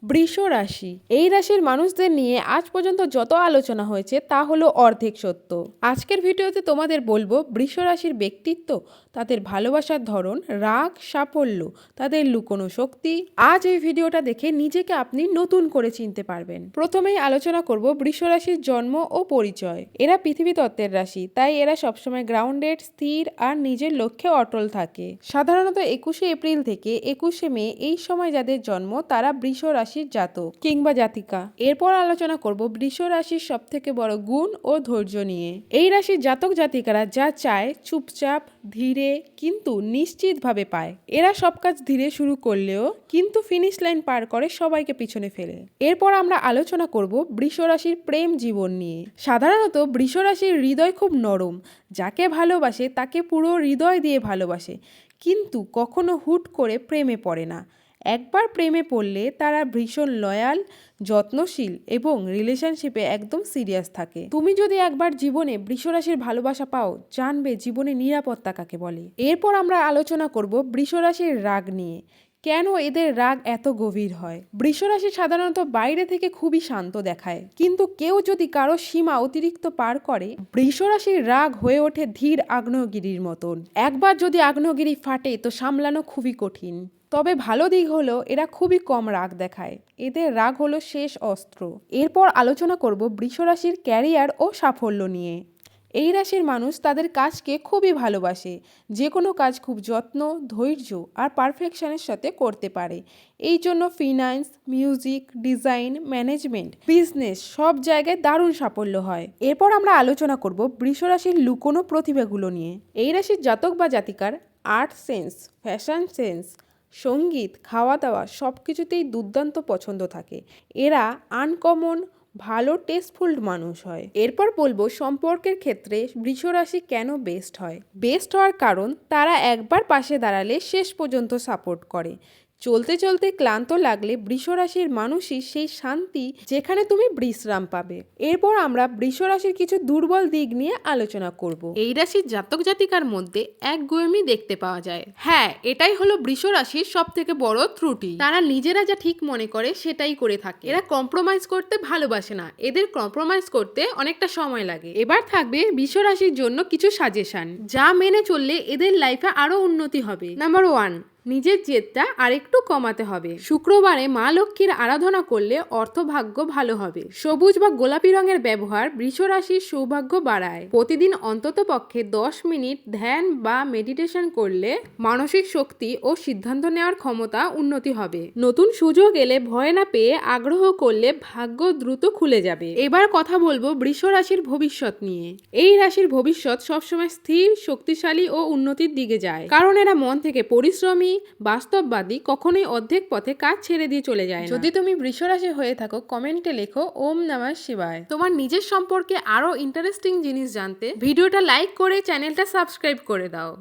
বৃষ রাশি। এই রাশির মানুষদের নিয়ে আজ পর্যন্ত যত আলোচনা হয়েছে তা হলো অর্ধেক সত্য। আজকের ভিডিওতে তোমাদের বলবো বৃষ রাশির ব্যক্তিত্ব, তাদের ভালোবাসার ধরন, রাগ, সাফল্য, তাদের লুকোনো শক্তি। আজ এই ভিডিওটা দেখে নিজেকে আপনি নতুন করে চিনতে পারবেন। প্রথমেই আলোচনা করব বৃষ রাশির জন্ম ও পরিচয়। এরা পৃথিবী তত্ত্বের রাশি, তাই এরা সবসময় গ্রাউন্ডেড, স্থির আর নিজের লক্ষ্যে অটল থাকে। সাধারণত 21শে এপ্রিল থেকে 21শে মে এই সময় যাদের জন্ম তারা বৃষ রাশির জাতক কিংবা জাতিকা। এরপর আলোচনা করব বৃষ রাশির সব থেকে বড় গুণ ও ধৈর্য নিয়ে। এই রাশির জাতক জাতিকারা যা চায় চুপচাপ, ধীরে কিন্তু নিশ্চিতভাবে পায়। এরা সব কাজ ধীরে শুরু করলেও কিন্তু ফিনিশ লাইন পার করে সবাইকে পিছনে ফেলে। এরপর আমরা আলোচনা করব বৃষ রাশির প্রেম জীবন নিয়ে। সাধারণত বৃষ রাশির হৃদয় খুব নরম, যাকে ভালোবাসে তাকে পুরো হৃদয় দিয়ে ভালোবাসে, কিন্তু কখনো হুট করে প্রেমে পড়ে না। একবার প্রেমে পড়লে তারা ভীষণ লয়াল, যত্নশীল এবং রিলেশনশিপে একদম সিরিয়াস থাকে। তুমি যদি একবার জীবনে বৃষ রাশির ভালোবাসা পাও, জানবে জীবনে নিরাপত্তা কাকে বলে। এরপর আমরা আলোচনা করব বৃষ রাশির রাগ নিয়ে। কেন এদের রাগ এত গভীর হয়? বৃষ রাশি সাধারণত বাইরে থেকে খুবই শান্ত দেখায়, কিন্তু কেউ যদি কারো সীমা অতিরিক্ত পার করে, বৃষ রাশির রাগ হয়ে ওঠে ধীর আগ্নেয়গিরির মতন। একবার যদি আগ্নেয়গিরি ফাটে তো সামলানো খুবই কঠিন। তবে ভালো দিক হলো এরা খুবই কম রাগ দেখায়। এদের রাগ হলো শেষ অস্ত্র। এরপর আলোচনা করব বৃষ রাশির ক্যারিয়ার ও সাফল্য নিয়ে। এই রাশির মানুষ তাদের কাজকে খুবই ভালোবাসে। যে কোনো কাজ খুব যত্ন, ধৈর্য আর পারফেকশনের সাথে করতে পারে। এই জন্য finance, music, design, management, business সব জায়গায় দারুণ সাফল্য হয়। এরপর আমরা আলোচনা করব বৃষ রাশির লুকোনো প্রতিভাগুলো নিয়ে। এই রাশির জাতক বা জাতিকার আর্ট সেন্স, ফ্যাশন সেন্স, সঙ্গীত, খাওয়া দাওয়া সব কিছুতেই দুর্দান্ত পছন্দ থাকে। এরা আনকমন, ভালো টেস্টফুল মানুষ হয়। এরপর বলবো সম্পর্কের ক্ষেত্রে বৃষ রাশি কেন বেস্ট হয়। বেস্ট হওয়ার কারণ তারা একবার পাশে দাঁড়ালে শেষ পর্যন্ত সাপোর্ট করে। চলতে চলতে ক্লান্ত লাগলে বৃষ রাশির মানুষই সেই শান্তি যেখানে তুমি বিশ্রাম পাবে। এরপর আমরা বৃষ রাশির কিছু দুর্বল দিক নিয়ে আলোচনা করব। এই রাশির জাতক জাতিকার মধ্যে একগুঁয়েমি দেখতে পাওয়া যায়। হ্যাঁ, এটাই হলো বৃষ রাশির সব থেকে বড় ত্রুটি। তারা নিজেরা যা ঠিক মনে করে সেটাই করে থাকে। এরা কম্প্রোমাইজ করতে ভালোবাসে না, এদের কম্প্রোমাইজ করতে অনেকটা সময় লাগে। এবার থাকবে বৃষ রাশির জন্য কিছু সাজেশন, যা মেনে চললে এদের লাইফে আরো উন্নতি হবে। নাম্বার 1, নিজের জেদটা আরেকটু কমাতে হবে। শুক্রবারে মা লক্ষ্মীর আরাধনা করলে অর্থভাগ্য ভালো হবে। সবুজ বা গোলাপি রঙের ব্যবহার বৃষ রাশির সৌভাগ্য বাড়ায়। প্রতিদিন অন্তত পক্ষে 10 মিনিট ধ্যান বা মেডিটেশন করলে মানসিক শক্তি ও সিদ্ধান্ত নেওয়ার ক্ষমতা উন্নতি হবে। নতুন সুযোগ এলে ভয় না পেয়ে আগ্রহ করলে ভাগ্য দ্রুত খুলে যাবে। এবার কথা বলবো বৃষ রাশির ভবিষ্যৎ নিয়ে। এই রাশির ভবিষ্যৎ সবসময় স্থির, শক্তিশালী ও উন্নতির দিকে যায়, কারণ এরা মন থেকে পরিশ্রমী, বাস্তববাদী, কখনোই অর্ধেক পথে কাজ ছেড়ে দিয়ে চলে যায় না। যদি তুমি বৃষ রাশি হয়ে থাকো, কমেন্টে লেখো ওম নমঃ শিবায়। তোমার নিজের সম্পর্কে আরো ইন্টারেস্টিং জিনিস জানতে ভিডিওটা লাইক করে চ্যানেলটা সাবস্ক্রাইব করে দাও।